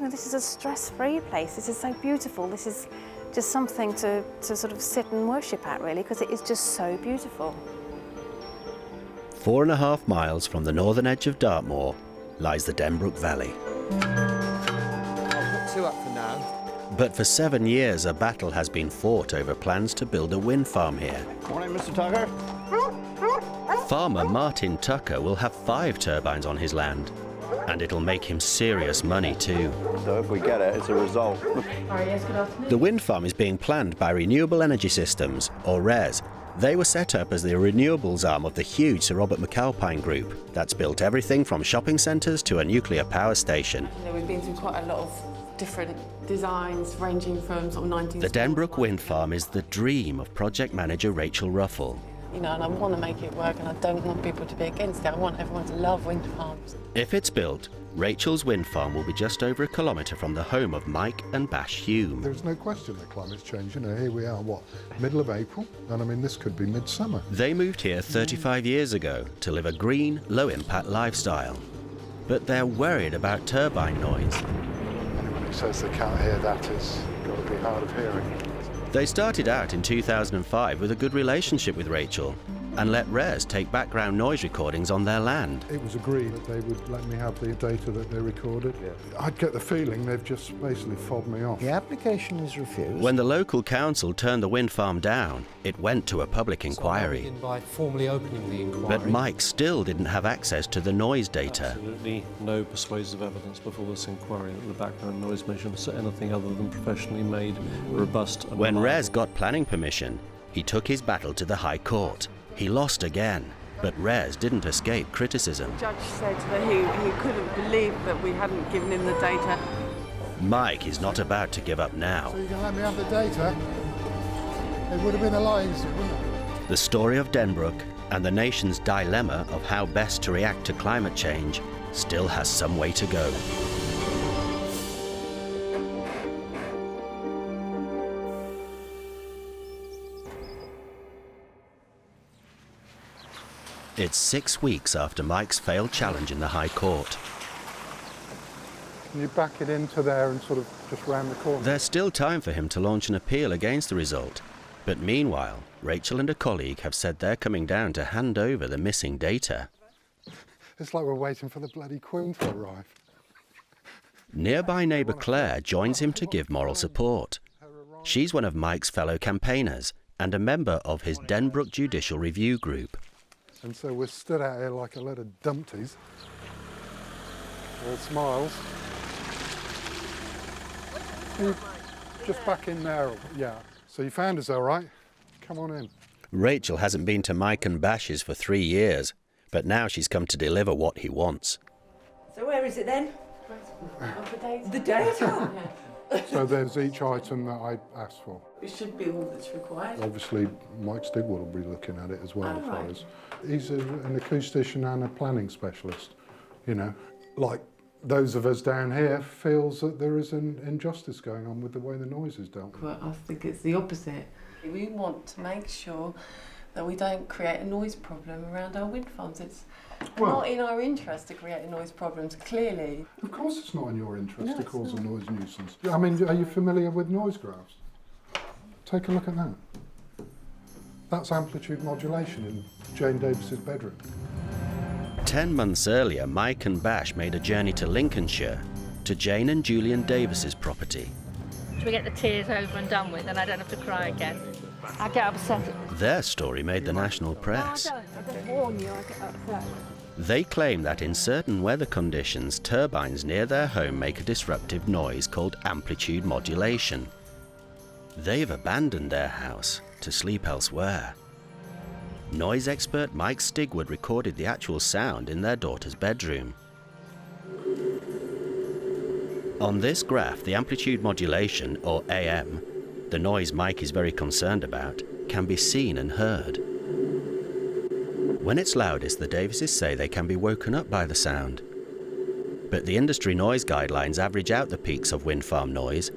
know, this is a stress-free place. This is so beautiful. This is just something to sort of sit and worship at, really, because it is just so beautiful. 4.5 miles from the northern edge of Dartmoor lies the Den Brook Valley. I'll put 2 up for now. But for 7 years, a battle has been fought over plans to build a wind farm here. Morning, Mr. Tucker. Farmer Martin Tucker will have 5 turbines on his land, and it'll make him serious money too. So if we get it, it's a result. Yes, good afternoon. The wind farm is being planned by Renewable Energy Systems, or RES. They were set up as the renewables arm of the huge Sir Robert McAlpine group that's built everything from shopping centres to a nuclear power station. You know, we've been through quite a lot of different designs, ranging from sort of 19th... The Den Brook Windfarm is the dream of project manager Rachel Ruffle. You know, and I want to make it work, and I don't want people to be against it. I want everyone to love wind farms. If it's built, Rachel's wind farm will be just over 1 kilometre from the home of Mike and Bash Hulme. There's no question that climate's change. You know, here we are, what, middle of April? And I mean, this could be midsummer. They moved here 35 years ago to live a green, low-impact lifestyle. But they're worried about turbine noise. Anyone who says they can't hear that has got to be hard of hearing. They started out in 2005 with a good relationship with Rachel and let RES take background noise recordings on their land. It was agreed that they would let me have the data that they recorded. Yeah. I'd get the feeling they've just basically fobbed me off. The application is refused. When the local council turned the wind farm down, it went to a public inquiry. By formally opening the inquiry. But Mike still didn't have access to the noise data. Absolutely no persuasive evidence before this inquiry that the background noise measurements are anything other than professionally made, robust and When reliable. RES got planning permission, he took his battle to the High Court. He lost again, but RES didn't escape criticism. The judge said that he couldn't believe that we hadn't given him the data. Mike is not about to give up now. So you can let me have the data? It would have been a lot easier, wouldn't it? The story of Den Brook and the nation's dilemma of how best to react to climate change still has some way to go. It's 6 weeks after Mike's failed challenge in the High Court. Can you back it into there and sort of just round the corner? There's still time for him to launch an appeal against the result. But meanwhile, Rachel and a colleague have said they're coming down to hand over the missing data. It's like we're waiting for the bloody Queen to arrive. Nearby neighbour Claire joins him to give moral support. She's one of Mike's fellow campaigners and a member of his Den Brook Judicial Review Group. And so we're stood out here like a load of dumpties. All smiles. Just back in there, yeah. So you found us all right? Come on in. Rachel hasn't been to Mike and Bash's for 3 years, but now she's come to deliver what he wants. So where is it then? Of the data. The data? So there's each item that I asked for. It should be all that's required. Obviously, Mike Stigwood will be looking at it as well. Oh, As far right. as he's an acoustician and a planning specialist. You know, like those of us down here feels that there is an injustice going on with the way the noise is dealt with. Well, I think it's the opposite. We want to make sure that we don't create a noise problem around our wind farms. It's not in our interest to create noise problems, clearly. Of course it's not in your interest No, to it's cause a not. noise nuisance. I mean, are you familiar with noise graphs? Take a look at that. That's amplitude modulation in Jane Davis's bedroom. 10 months earlier, Mike and Bash made a journey to Lincolnshire, to Jane and Julian Davis's property. Should we get the tears over and done with and I don't have to cry again? I get upset. Their story made the national press. I don't warn you, I get upset. They claim that in certain weather conditions, turbines near their home make a disruptive noise called amplitude modulation. They've abandoned their house to sleep elsewhere. Noise expert Mike Stigwood recorded the actual sound in their daughter's bedroom. On this graph, the amplitude modulation, or AM, the noise Mike is very concerned about, can be seen and heard. When it's loudest, the Davises say they can be woken up by the sound. But the industry noise guidelines average out the peaks of wind farm noise,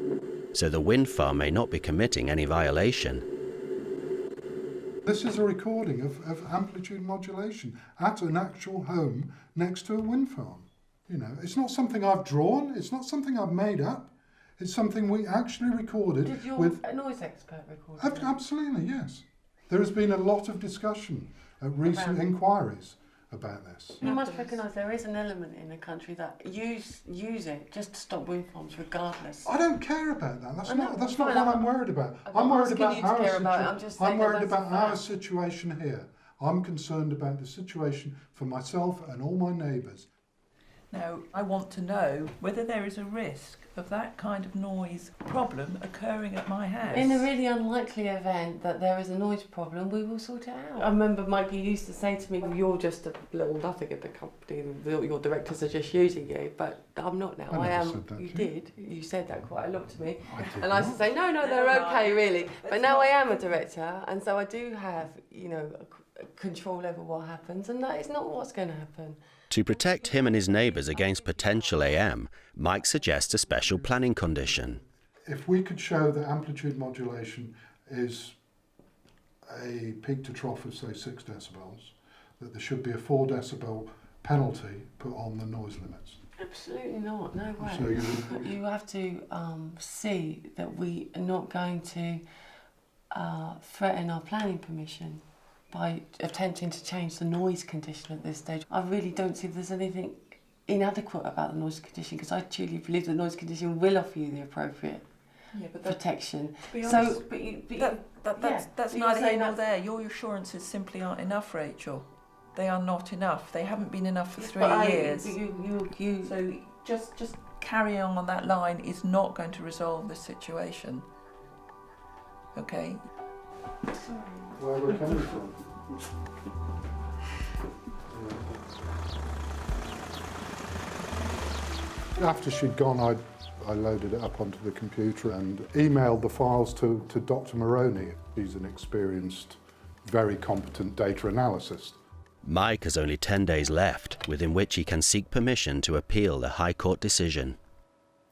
so the wind farm may not be committing any violation. This is a recording of amplitude modulation at an actual home next to a wind farm. You know, it's not something I've drawn, it's not something I've made up, it's something we actually recorded. Did your with noise expert record it? Absolutely, yes. There has been a lot of discussion at recent inquiries about this. You must recognise there is an element in the country that use it just to stop wind farms regardless. I don't care about that. That's not what fine, I'm worried about. I'm worried asking about you to care about it, I'm just saying I'm worried that that's about a our fact. situation here. I'm concerned about the situation for myself and all my neighbours. Now, I want to know whether there is a risk of that kind of noise problem occurring at my house. In the really unlikely event that there is a noise problem, we will sort it out. I remember, Mike, you used to say to me, you're just a little nothing at the company, your directors are just using you, but I'm not now. I I never am. said that You to you. did. You said that quite a lot to me. I did And I used to say, no, they're okay, really. But now I am a director, and so I do have, you know, a control over what happens, and that is not what's going to happen. To protect him and his neighbours against potential AM, Mike suggests a special planning condition. If we could show that amplitude modulation is a peak to trough of, say, 6 decibels, that there should be a 4 decibel penalty put on the noise limits. Absolutely not, no way. So You have to see that we are not going to threaten our planning permission by attempting to change the noise condition at this stage. I really don't see there's anything inadequate about the noise condition, because I truly believe the noise condition will offer you the appropriate protection. Be So, honest, but that's you're neither here saying nor that's- there. Your assurances simply aren't enough, Rachel. They are not enough. They haven't been enough for 3 years. So just carrying on that line is not going to resolve the situation. Okay? where we're coming from. After she'd gone, I loaded it up onto the computer and emailed the files to Dr. Moroney. He's an experienced, very competent data analyst. Mike has only 10 days left, within which he can seek permission to appeal the High Court decision.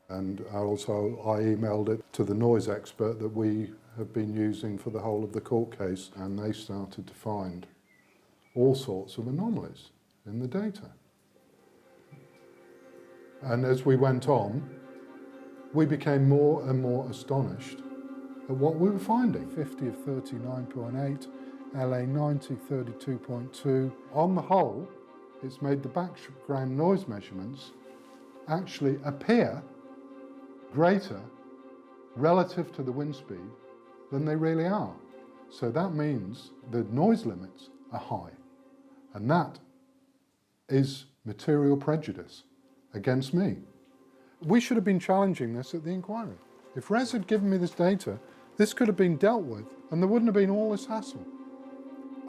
And I emailed it to the noise expert that we have been using for the whole of the court case, and they started to find all sorts of anomalies in the data. And as we went on, we became more and more astonished at what we were finding. 50 of 39.8, LA 90, 32.2. On the whole, it's made the background noise measurements actually appear greater relative to the wind speed than they really are. So that means the noise limits are high, and that is material prejudice against me. We should have been challenging this at the inquiry. If Res had given me this data, this could have been dealt with and there wouldn't have been all this hassle.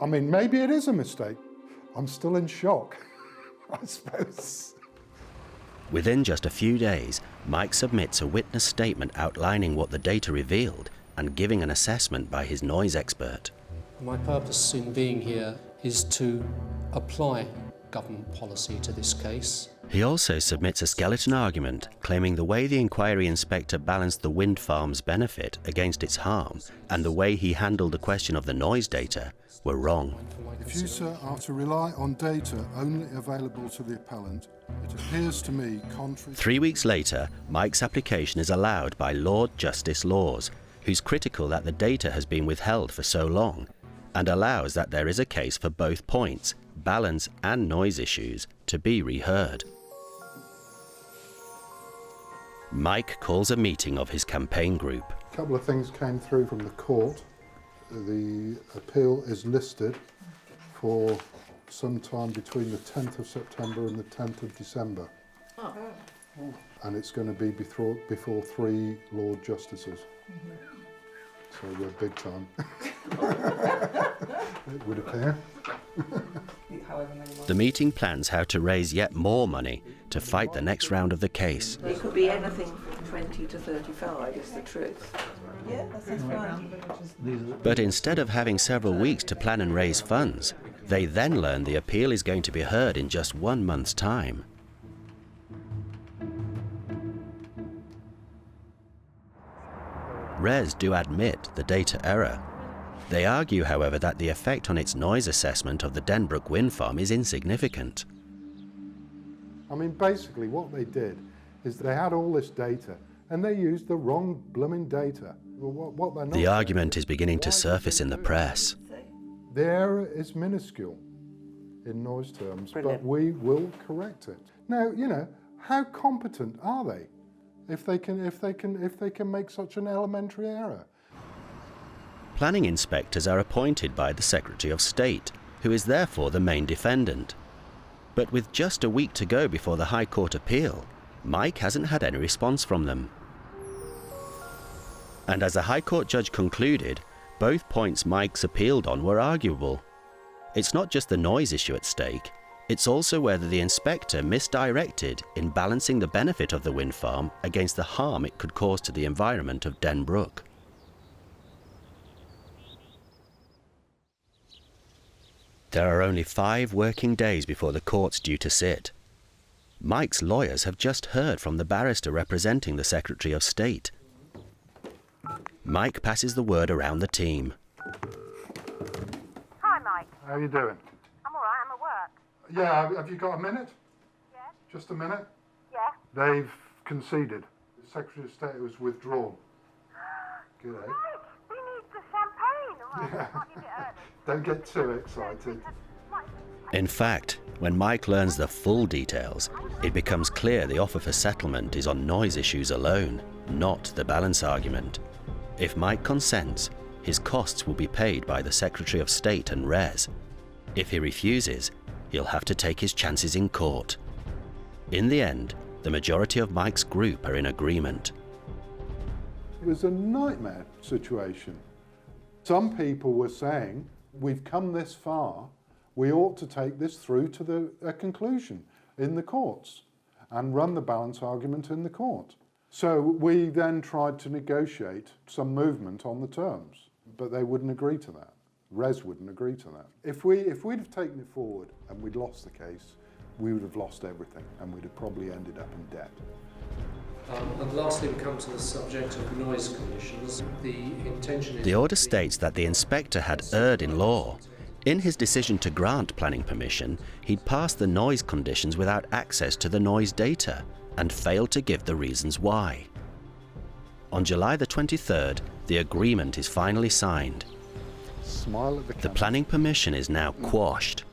I mean, maybe it is a mistake. I'm still in shock, I suppose. Within just a few days, Mike submits a witness statement outlining what the data revealed and giving an assessment by his noise expert. My purpose in being here is to apply government policy to this case. He also submits a skeleton argument, claiming the way the inquiry inspector balanced the wind farm's benefit against its harm and the way he handled the question of the noise data were wrong. If you, sir, are to rely on data only available to the appellant, it appears to me contrary... 3 weeks later, Mike's application is allowed by Lord Justice Laws, who's critical that the data has been withheld for so long, and allows that there is a case for both points, balance and noise issues, to be reheard. Mike calls a meeting of his campaign group. A couple of things came through from the court. The appeal is listed for some time between the 10th of September and the 10th of December. Oh. And it's going to be before 3 Lord Justices. So we're big time. It would appear. The meeting plans how to raise yet more money to fight the next round of the case. It could be anything from 20 to 35 is the truth. Yeah, that's fine. But instead of having several weeks to plan and raise funds, they then learn the appeal is going to be heard in just 1 month's time. RES do admit the data error. They argue, however, that the effect on its noise assessment of the Den Brook Windfarm is insignificant. I mean, basically what they did is they had all this data and they used the wrong blooming data. What they're not The saying argument is beginning to surface in the press. The error is minuscule in noise terms, but we will correct it. Now, you know, how competent are they if they can make such an elementary error? Planning inspectors are appointed by the Secretary of State, who is therefore the main defendant. But with just a week to go before the High Court appeal, Mike hasn't had any response from them. And as the High Court judge concluded, both points Mike's appealed on were arguable. It's not just the noise issue at stake, it's also whether the inspector misdirected in balancing the benefit of the wind farm against the harm it could cause to the environment of Den Brook. There are only 5 working days before the court's due to sit. Mike's lawyers have just heard from the barrister representing the Secretary of State. Mike passes the word around the team. Hi, Mike. How are you doing? I'm all right. I'm at work. Yeah, have you got a minute? Yeah. Just a minute? Yeah. They've conceded. The Secretary of State was withdrawn. Good, eh? Mike, we need the champagne. All right, Yeah. I'll give it early. Don't get too excited. In fact, when Mike learns the full details, it becomes clear the offer for settlement is on noise issues alone, not the balance argument. If Mike consents, his costs will be paid by the Secretary of State and Res. If he refuses, he'll have to take his chances in court. In the end, the majority of Mike's group are in agreement. It was a nightmare situation. Some people were saying, we've come this far, we ought to take this through to a conclusion in the courts and run the balance argument in the court. So we then tried to negotiate some movement on the terms, but they wouldn't agree to that. Res wouldn't agree to that. If we'd have taken it forward and we'd lost the case, we would have lost everything and we'd have probably ended up in debt. And lastly, we come to the subject of noise conditions. The intention is... The order states that the inspector had erred in law. In his decision to grant planning permission, he'd passed the noise conditions without access to the noise data and failed to give the reasons why. On July the 23rd, the agreement is finally signed. Smile at the The planning permission is now quashed.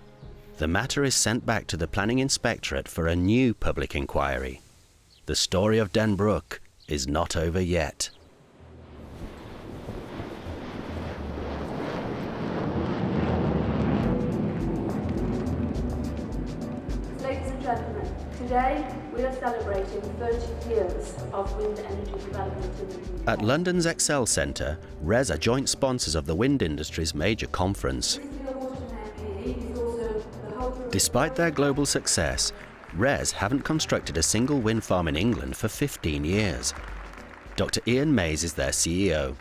The matter is sent back to the Planning Inspectorate for a new public inquiry. The story of Den Brook is not over yet. Ladies and gentlemen, today we are celebrating 30 years of wind energy development in the UK. At London's Excel Centre, Res are joint sponsors of the wind industry's major conference. Despite their global success, Res haven't constructed a single wind farm in England for 15 years. Dr. Ian Mays is their CEO.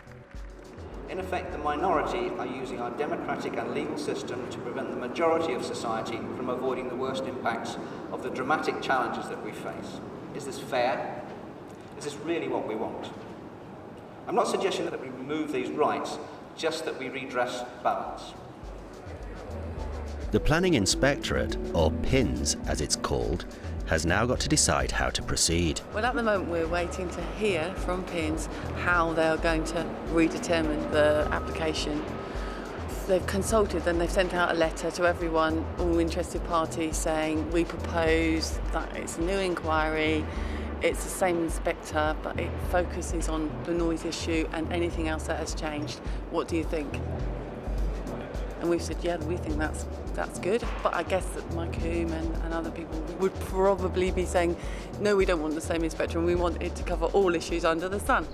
In effect, the minority are using our democratic and legal system to prevent the majority of society from avoiding the worst impacts of the dramatic challenges that we face. Is this fair? Is this really what we want? I'm not suggesting that we remove these rights, just that we redress balance. The Planning Inspectorate, or PINS as it's called, has now got to decide how to proceed. Well, at the moment we're waiting to hear from PINS how they're going to redetermine the application. They've consulted and they've sent out a letter to everyone, all interested parties, saying we propose that it's a new inquiry, it's the same inspector, but it focuses on the noise issue and anything else that has changed. What do you think? And we've said, yeah, we think that's good. But I guess that Mike Hulme and other people would probably be saying, no, we don't want the same inspector and we want it to cover all issues under the sun.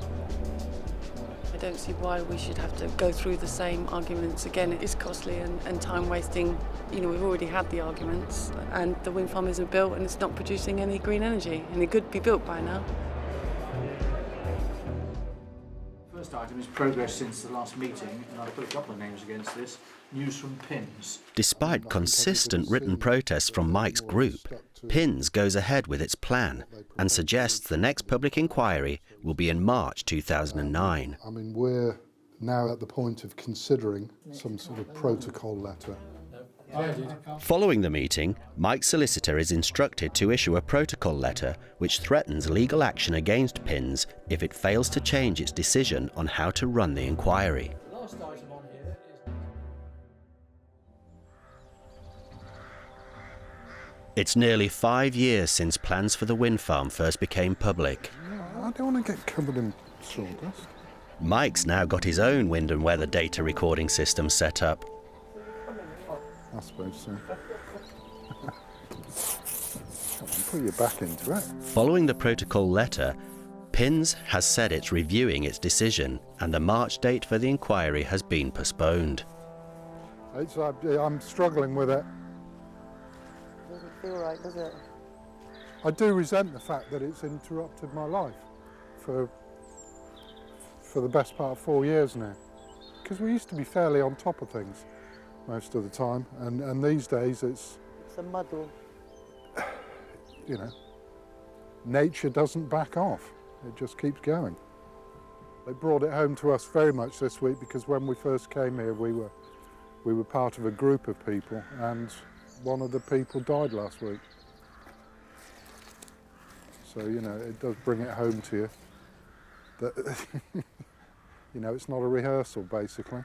I don't see why we should have to go through the same arguments again. It is costly and time wasting. You know, we've already had the arguments and the wind farm isn't built and it's not producing any green energy and it could be built by now. First item is progress since the last meeting, and I've put a couple of names against this. News from PINS. Despite consistent written protests from Mike's group, PINS goes ahead with its plan and suggests the next public inquiry will be in March 2009. I mean, we're now at the point of considering some sort of protocol letter Following the meeting, Mike's solicitor is instructed to issue a protocol letter which threatens legal action against PINS if it fails to change its decision on how to run the inquiry. It's nearly 5 years since plans for the wind farm first became public. I don't want to get covered in sawdust. Mike's now got his own wind and weather data recording system set up. I suppose so. Come on, put your back into it. Following the protocol letter, PINS has said it's reviewing its decision and the March date for the inquiry has been postponed. I'm struggling with it. Doesn't feel right, does it? I do resent the fact that it's interrupted my life for the best part of 4 years now. Because we used to be fairly on top of things most of the time, and these days it's a muddle. You know, nature doesn't back off, it just keeps going. They brought it home to us very much this week because when we first came here we were part of a group of people and one of the people died last week. So, you know, it does bring it home to you that, you know, it's not a rehearsal, basically.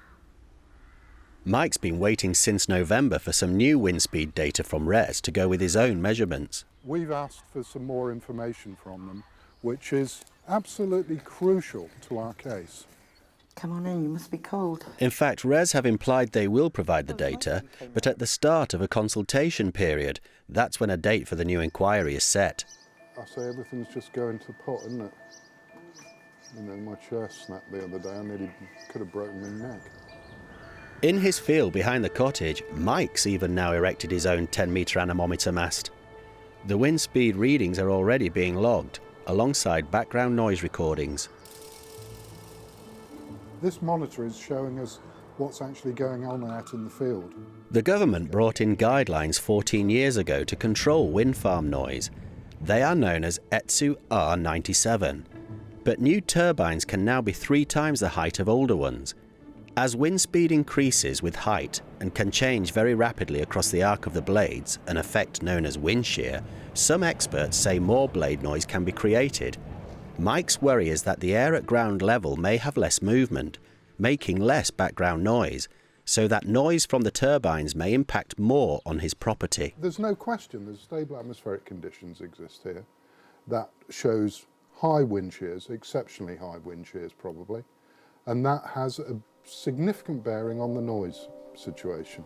Mike's been waiting since November for some new wind speed data from RES to go with his own measurements. We've asked for some more information from them, which is absolutely crucial to our case. Come on in, you must be cold. In fact, RES have implied they will provide the data, but at the start of a consultation period, that's when a date for the new inquiry is set. I say everything's just going to pot, isn't it? You know, my chair snapped the other day. I nearly could have broken my neck. In his field behind the cottage, Mike's even now erected his own 10-metre anemometer mast. The wind speed readings are already being logged, alongside background noise recordings. This monitor is showing us what's actually going on out in the field. The government brought in guidelines 14 years ago to control wind farm noise. They are known as ETSU R97. But new turbines can now be 3 times the height of older ones. As wind speed increases with height and can change very rapidly across the arc of the blades, an effect known as wind shear, some experts say more blade noise can be created. Mike's worry is that the air at ground level may have less movement, making less background noise, so that noise from the turbines may impact more on his property. There's no question there's stable atmospheric conditions exist here. That shows high wind shears, exceptionally high wind shears probably, and that has a significant bearing on the noise situation.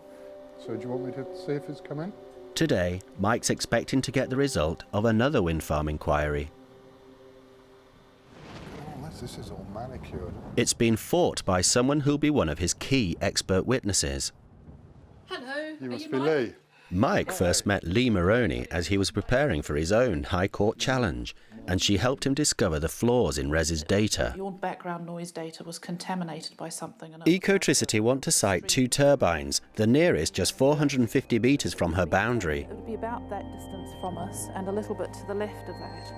So do you want me to see if it's come in? Today, Mike's expecting to get the result of another wind farm inquiry. This is all manicured. It's been fought by someone who'll be one of his key expert witnesses. Hello. You must be Lee. Mike first met Lee Moroney as he was preparing for his own High Court challenge, and she helped him discover the flaws in RES's data. Your background noise data was contaminated by something. Ecotricity want to site 2 turbines, the nearest just 450 metres from her boundary. It would be about that distance from us and a little bit to the left of that.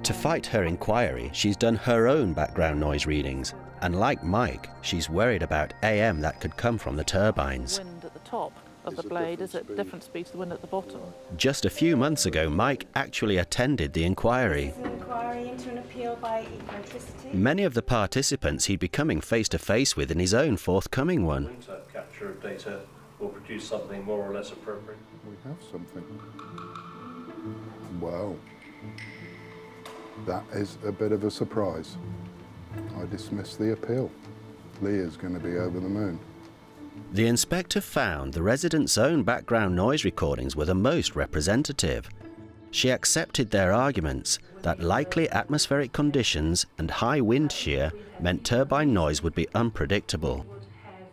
To fight her inquiry, she's done her own background noise readings, and like Mike, she's worried about AM that could come from the turbines. Wind at the top of the blade is at different speed to the wind at the bottom. Just a few months ago, Mike actually attended the inquiry. An inquiry into an appeal by Ecotricity. Many of the participants he'd be coming face-to-face with in his own forthcoming one. Winter capture of data will produce something more or less appropriate. We have something. Wow. That is a bit of a surprise. I dismiss the appeal. Leah's going to be over the moon. The inspector found the residents' own background noise recordings were the most representative. She accepted their arguments that likely atmospheric conditions and high wind shear meant turbine noise would be unpredictable.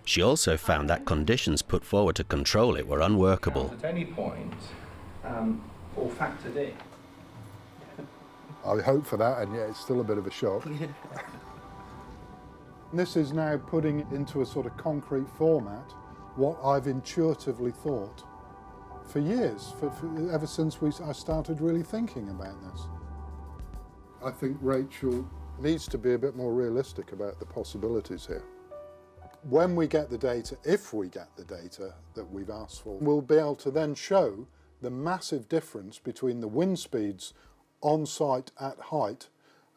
She also found that conditions put forward to control it were unworkable. At any point, or factored in. I hope for that, and yet it's still a bit of a shock. This is now putting into a sort of concrete format what I've intuitively thought for years, ever since I started really thinking about this. I think Rachel needs to be a bit more realistic about the possibilities here. When we get the data, if we get the data that we've asked for, we'll be able to then show the massive difference between the wind speeds on site at height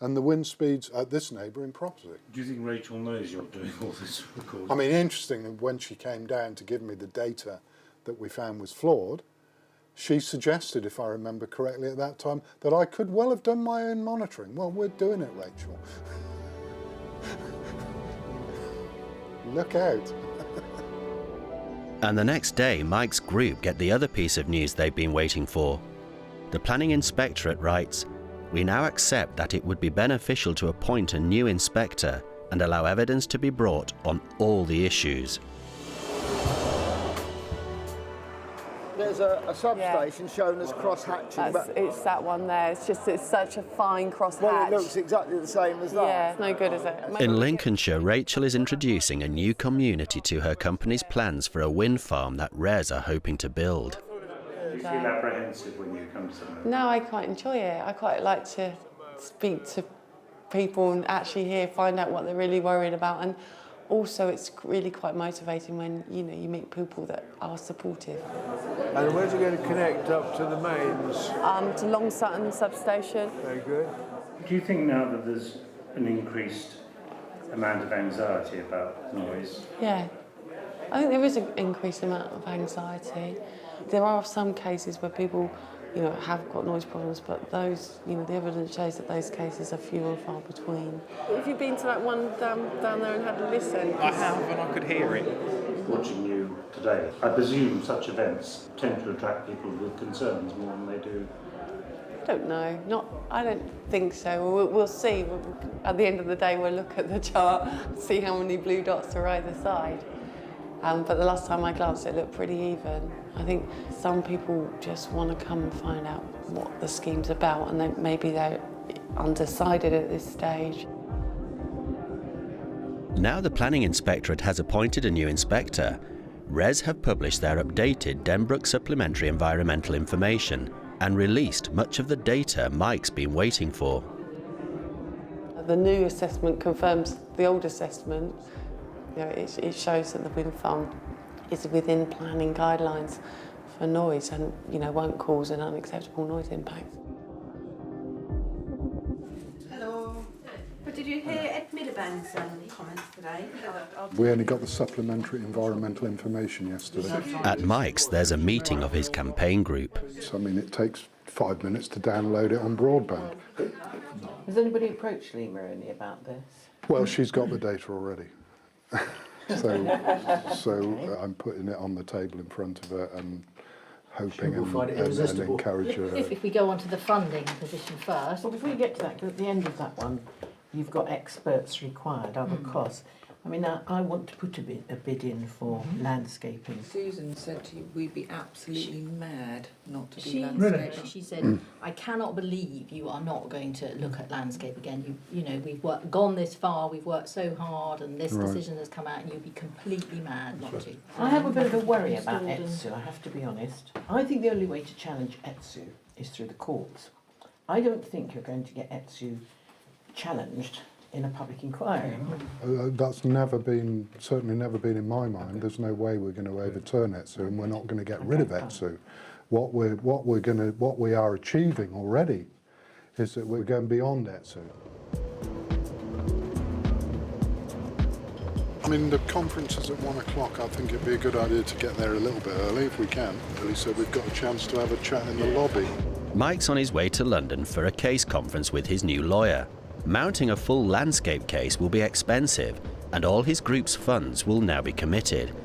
and the wind speeds at this neighbouring property. Do you think Rachel knows you're doing all this recording? I mean, interestingly, when she came down to give me the data that we found was flawed, she suggested, if I remember correctly at that time, that I could well have done my own monitoring. Well, we're doing it, Rachel. Look out. And the next day, Mike's group get the other piece of news they've been waiting for. The Planning Inspectorate writes, "We now accept that it would be beneficial to appoint a new inspector and allow evidence to be brought on all the issues." There's a substation shown as cross-hatching. It's that one there. It's such a fine cross hatch. Well, it looks exactly the same as that. Yeah, it's no good, is it? In Lincolnshire, Rachel is introducing a new community to her company's plans for a wind farm that RES are hoping to build. Do you feel apprehensive when you come to them? No, I quite enjoy it. I quite like to speak to people and actually find out what they're really worried about. And also, it's really quite motivating when you meet people that are supportive. And where's it going to connect up to the mains? To Long Sutton substation. Very good. Do you think now that there's an increased amount of anxiety about noise? Yeah, I think there is an increased amount of anxiety. There are some cases where people, have got noise problems, but those, the evidence shows that those cases are few and far between. Have you been to that one down there and had a listen? I have, and I could hear it. Watching you today, I presume such events tend to attract people with concerns more than they do. I don't know. I don't think so. We'll see. At the end of the day, we'll look at the chart, see how many blue dots are either side. But the last time I glanced, it looked pretty even. I think some people just want to come and find out what the scheme's about, and maybe they're undecided at this stage. Now the Planning Inspectorate has appointed a new inspector, RES have published their updated Den Brook Supplementary Environmental Information and released much of the data Mike's been waiting for. The new assessment confirms the old assessment. It shows that the wind farm is within planning guidelines for noise and won't cause an unacceptable noise impact. Hello. But did you hear Ed Miliband's comments today? We only got the supplementary environmental information yesterday. At Mike's, there's a meeting of his campaign group. So, it takes 5 minutes to download it on broadband. Has anybody approached Lee Maroney about this? Well, she's got the data already. so I'm putting it on the table in front of her and hoping and encourage her. If we go on to the funding position first. Well, before you get to that, because at the end of that one, you've got experts required, other costs. I want to put a bid in for landscaping. Susan said to you, we'd be absolutely mad not to do landscaping. landscaping. She said, I cannot believe you are not going to look at landscape again. We've gone this far, we've worked so hard, and this decision has come out, and you'll be completely mad not to. I have a bit of a worry about ETSU, I have to be honest. I think the only way to challenge ETSU is through the courts. I don't think you're going to get ETSU challenged in a public inquiry. That's certainly never been in my mind. There's no way we're going to overturn ETSU, and we're not going to get rid of ETSU. What we are achieving already is that we're going beyond ETSU. The conference is at 1 o'clock. I think it'd be a good idea to get there a little bit early if we can, so we've got a chance to have a chat in the lobby. Mike's on his way to London for a case conference with his new lawyer. Mounting a full landscape case will be expensive, and all his group's funds will now be committed.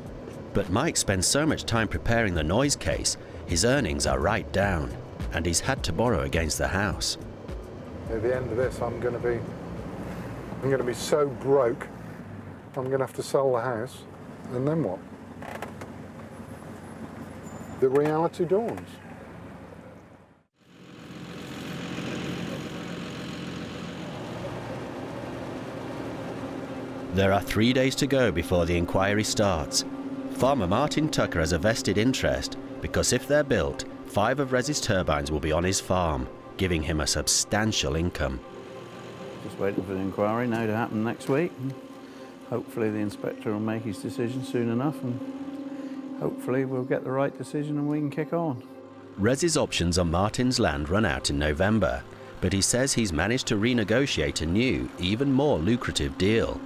But Mike spends so much time preparing the noise case, his earnings are right down, and he's had to borrow against the house. At the end of this, I'm going to be so broke, I'm going to have to sell the house, and then what? The reality dawns. There are 3 days to go before the inquiry starts. Farmer Martin Tucker has a vested interest because if they're built, 5 of RES's turbines will be on his farm, giving him a substantial income. Just waiting for the inquiry now to happen next week. hopefully the inspector will make his decision soon enough, and hopefully we'll get the right decision and we can kick on. Res's options on Martin's land run out in November, but he says he's managed to renegotiate a new, even more lucrative deal.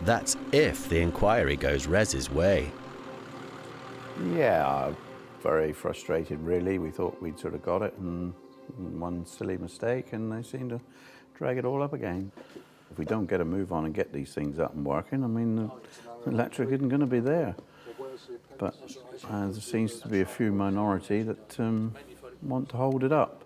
That's if the inquiry goes Res's way. Yeah, very frustrated really. We thought we'd sort of got it, and one silly mistake and they seem to drag it all up again. If we don't get a move on and get these things up and working, I mean, the electric isn't going to be there. But there seems to be a few minority that want to hold it up.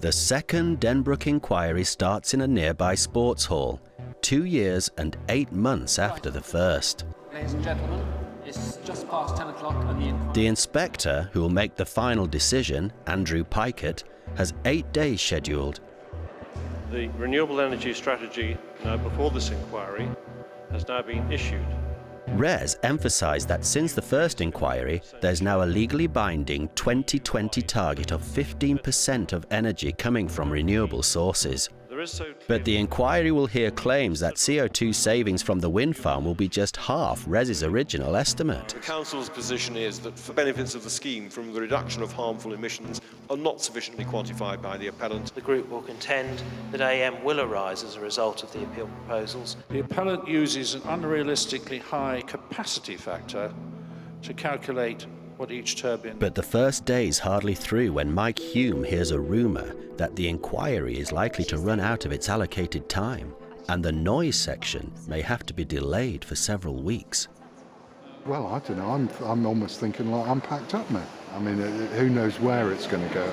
The second Den Brook inquiry starts in a nearby sports hall, 2 years and 8 months after the first. Ladies and gentlemen, it's just past 10 o'clock and the inquiry... The inspector, who will make the final decision, Andrew Pikett, has 8 days scheduled. The renewable energy strategy now before this inquiry has now been issued. Res emphasised that since the first inquiry, there's now a legally binding 2020 target of 15% of energy coming from renewable sources. But the inquiry will hear claims that CO2 savings from the wind farm will be just half Res's original estimate. The Council's position is that the benefits of the scheme from the reduction of harmful emissions are not sufficiently quantified by the appellant. The group will contend that AM will arise as a result of the appeal proposals. The appellant uses an unrealistically high capacity factor to calculate what each turbine... But the first day's hardly through when Mike Hulme hears a rumour that the inquiry is likely to run out of its allocated time, and the noise section may have to be delayed for several weeks. Well, I don't know, I'm almost thinking like I'm packed up now. I mean, who knows where it's going to go.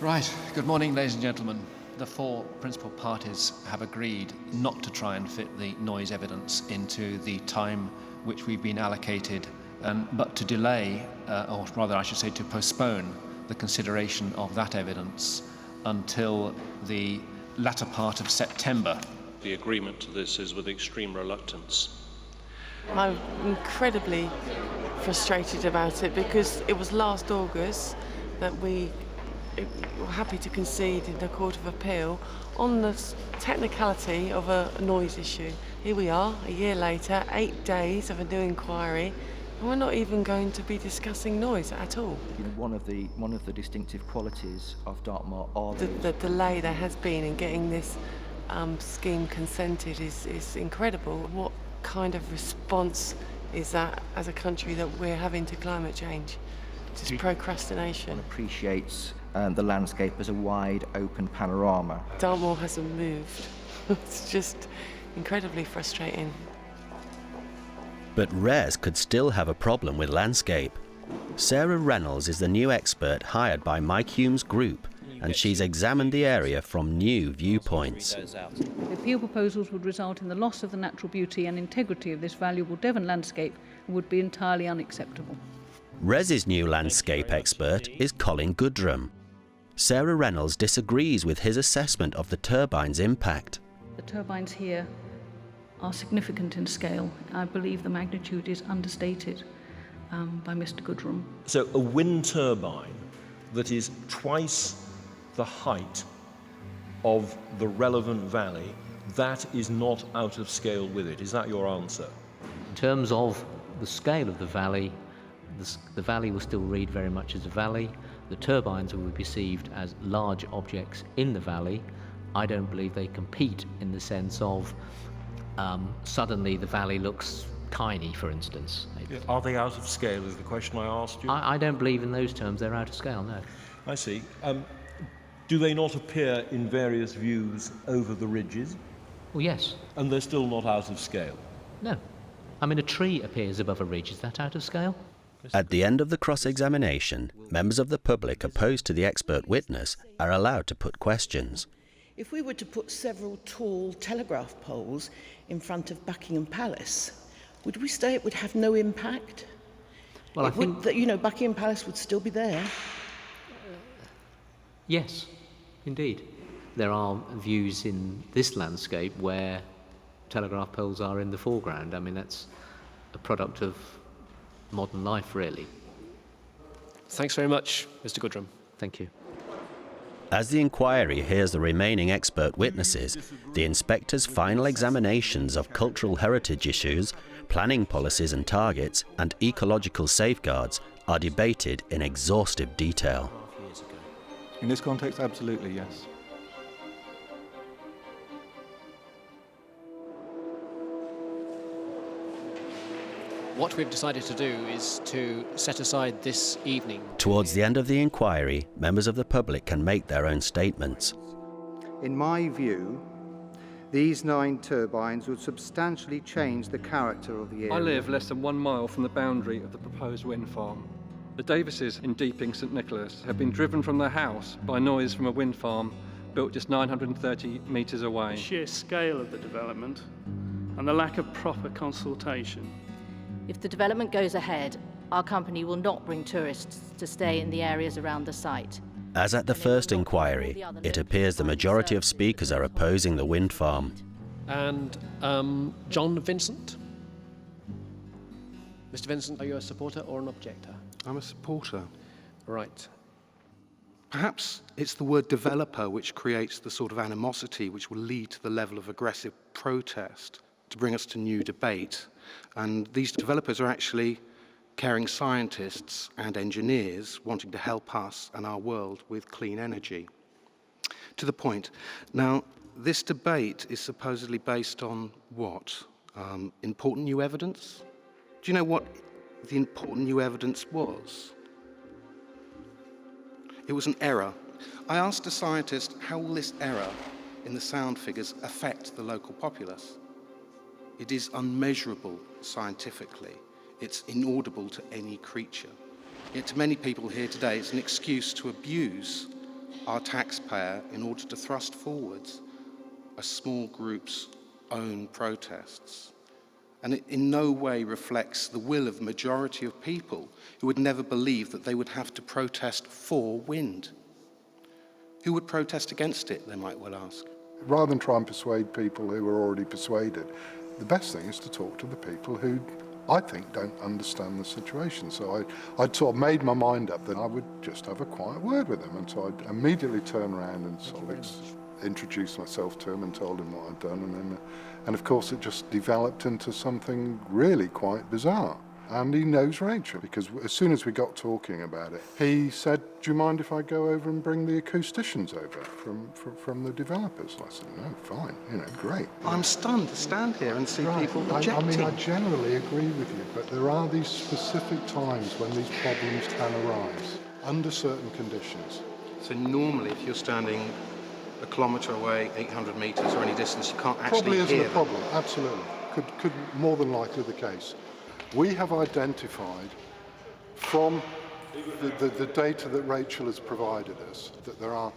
Right, good morning, ladies and gentlemen. The 4 principal parties have agreed not to try and fit the noise evidence into the time which we've been allocated, but to delay, or rather I should say to postpone, the consideration of that evidence until the latter part of September. The agreement to this is with extreme reluctance. I'm incredibly frustrated about it because it was last August that we were happy to concede in the Court of Appeal on the technicality of a noise issue. Here we are, a year later, 8 days of a new inquiry, and we're not even going to be discussing noise at all. You know, one of the distinctive qualities of Dartmoor are the delay there has been in getting this scheme consented is incredible. What kind of response is that as a country that we're having to climate change? Just procrastination. One appreciates the landscape as a wide open panorama. Dartmoor hasn't moved. It's just incredibly frustrating. But Res could still have a problem with landscape. Sarah Reynolds is the new expert hired by Mike Hulme's group, and she's examined the area from new viewpoints. The appeal proposals would result in the loss of the natural beauty and integrity of this valuable Devon landscape and would be entirely unacceptable. Res's new landscape expert is Colin Goodrum. Sarah Reynolds disagrees with his assessment of the turbine's impact. The turbines here are significant in scale. I believe the magnitude is understated by Mr. Goodrum. So a wind turbine that is twice the height of the relevant valley, that is not out of scale with it. Is that your answer? In terms of the scale of the valley will still read very much as a valley. The turbines will be perceived as large objects in the valley. I don't believe they compete in the sense of suddenly the valley looks tiny, for instance. Are they out of scale is the question I asked you? I don't believe in those terms they're out of scale, no. I see. Do they not appear in various views over the ridges? Well, yes. And they're still not out of scale? No. I mean, a tree appears above a ridge. Is that out of scale? At the end of the cross-examination, members of the public opposed to the expert witness are allowed to put questions. If we were to put several tall telegraph poles in front of Buckingham Palace, would we say it would have no impact? Well, I think that, Buckingham Palace would still be there. Yes, indeed. There are views in this landscape where telegraph poles are in the foreground. I mean, that's a product of modern life, really. Thanks very much, Mr. Goodrum. Thank you. As the inquiry hears the remaining expert witnesses, the inspector's final examinations of cultural heritage issues, planning policies and targets, and ecological safeguards are debated in exhaustive detail. In this context, absolutely, yes. What we've decided to do is to set aside this evening. Towards the end of the inquiry, members of the public can make their own statements. In my view, these 9 turbines would substantially change the character of the area. I live less than 1 mile from the boundary of the proposed wind farm. The Davises in Deeping, St Nicholas, have been driven from their house by noise from a wind farm built just 930 metres away. The sheer scale of the development and the lack of proper consultation. If the development goes ahead, our company will not bring tourists to stay in the areas around the site. As at the first inquiry, it appears the majority of speakers are opposing the wind farm. And John Vincent? Mr. Vincent, are you a supporter or an objector? I'm a supporter. Right. Perhaps it's the word developer which creates the sort of animosity which will lead to the level of aggressive protest to bring us to new debate. And these developers are actually caring scientists and engineers wanting to help us and our world with clean energy. To the point. Now, this debate is supposedly based on what? Important new evidence? Do you know what the important new evidence was? It was an error. I asked a scientist, how will this error in the sound figures affect the local populace? It is unmeasurable scientifically. It's inaudible to any creature. Yet to many people here today, it's an excuse to abuse our taxpayer in order to thrust forwards a small group's own protests. And it in no way reflects the will of the majority of people who would never believe that they would have to protest for wind. Who would protest against it, they might well ask. Rather than try and persuade people who are already persuaded, the best thing is to talk to the people who I think don't understand the situation. So I'd sort of made my mind up that I would just have a quiet word with them. And so I'd immediately turn around and sort of introduce myself to him and told him what I'd done. And of course it just developed into something really quite bizarre. And he knows Rachel, because as soon as we got talking about it, he said, do you mind if I go over and bring the acousticians over from the developers? And I said, no, fine, great. I'm stunned to stand here and see people objecting. I generally agree with you, but there are these specific times when these problems can arise, under certain conditions. So normally, if you're standing a kilometre away, 800 metres or any distance, you can't actually Probably isn't hear a problem, absolutely. Could more than likely the case. We have identified from the data that Rachel has provided us that there are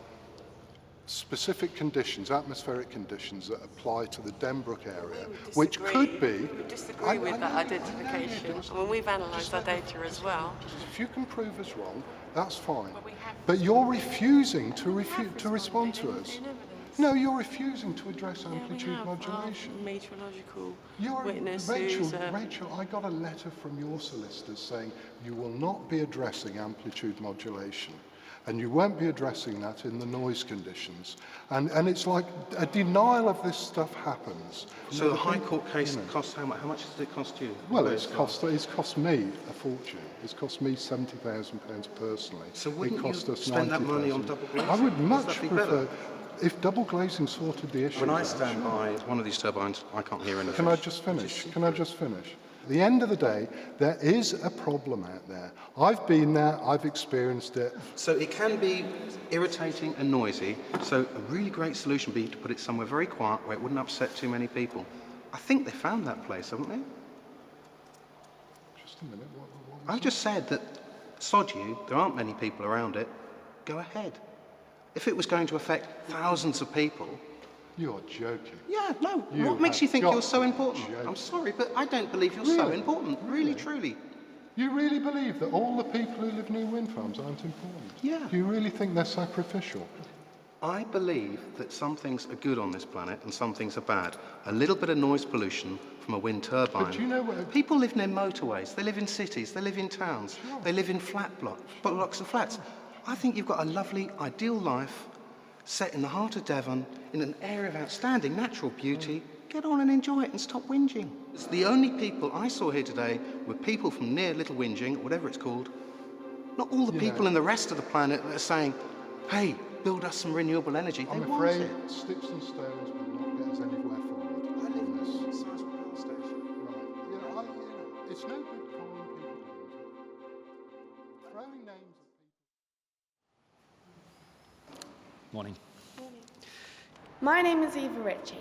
specific conditions, atmospheric conditions that apply to the Den Brook area, which could be... We disagree with that identification. I mean, we've analysed our data as well. If you can prove us wrong, that's fine. But you're refusing to respond to us. No, you're refusing to address amplitude modulation. Meteorological Rachel, I got a letter from your solicitors saying you will not be addressing amplitude modulation, and you won't be addressing that in the noise conditions. And it's like a denial of this stuff happens. So the High Court case costs how much? How much does it cost you? Well, it's cost me a fortune. It's cost me £70,000 personally. So wouldn't it cost you us spend that money on £90,000. double glazing? I would much Wouldn't that be prefer... better? If double glazing sorted the issue... When I stand by one of these turbines, I can't hear anything. Can I just finish? At the end of the day, there is a problem out there. I've been there, I've experienced it. So it can be irritating and noisy, so a really great solution would be to put it somewhere very quiet where it wouldn't upset too many people. I think they found that place, haven't they? Just a minute, I've just said that, sod you, there aren't many people around it, go ahead. If it was going to affect thousands of people... You're joking. Yeah, no. What makes you think you're so important? I'm sorry, but I don't believe you're so important. Really, truly. You really believe that all the people who live near wind farms aren't important? Yeah. Do you really think they're sacrificial? I believe that some things are good on this planet and some things are bad. A little bit of noise pollution from a wind turbine. But you know what? People live near motorways, they live in cities, they live in towns, they live in blocks of flats. I think you've got a lovely, ideal life set in the heart of Devon, in an area of outstanding natural beauty. Get on and enjoy it and stop whinging. It's the only people I saw here today were people from near Little Whinging, or whatever it's called. Not all the people in the rest of the planet that are saying, hey, build us some renewable energy. I'm afraid sticks and stones will not get us anywhere forward. I live in a sizable power station. Right. It's no good calling people names. Throwing names at people. Morning. My name is Eva Ritchie.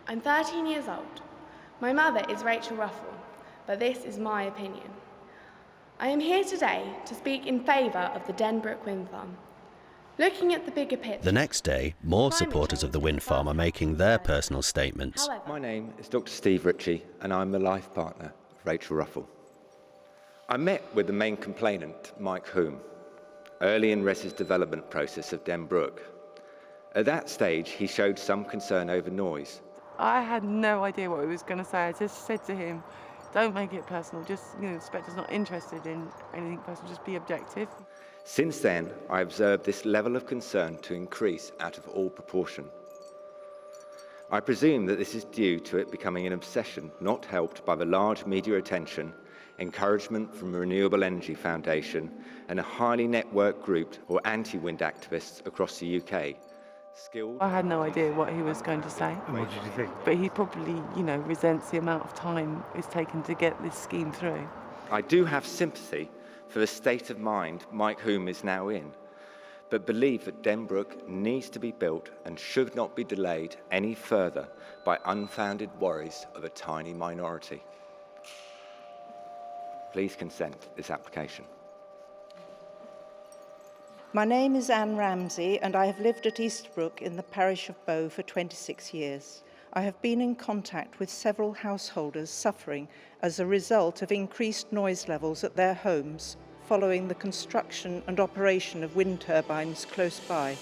I'm 13 years old. My mother is Rachel Ruffle, but this is my opinion. I am here today to speak in favour of the Den Brook Windfarm. Looking at the bigger picture... The next day, more supporters of the wind farm are making their personal statements. My name is Dr. Steve Ritchie, and I'm the life partner of Rachel Ruffle. I met with the main complainant, Mike Hulme, early in Res's development process of Den Brook. At that stage, he showed some concern over noise. I had no idea what he was going to say. I just said to him, don't make it personal. Just, the inspector's not interested in anything personal. Just be objective. Since then, I observed this level of concern to increase out of all proportion. I presume that this is due to it becoming an obsession not helped by the large media attention, encouragement from the Renewable Energy Foundation, and a highly networked group or anti-wind activists across the UK. I had no idea what he was going to say. And what did you think? But he probably, resents the amount of time it's taken to get this scheme through. I do have sympathy for the state of mind Mike Hulme is now in, but believe that Den Brook needs to be built and should not be delayed any further by unfounded worries of a tiny minority. Please consent to this application. My name is Anne Ramsey, and I have lived at Eastbrook in the parish of Bow for 26 years. I have been in contact with several householders suffering as a result of increased noise levels at their homes following the construction and operation of wind turbines close by.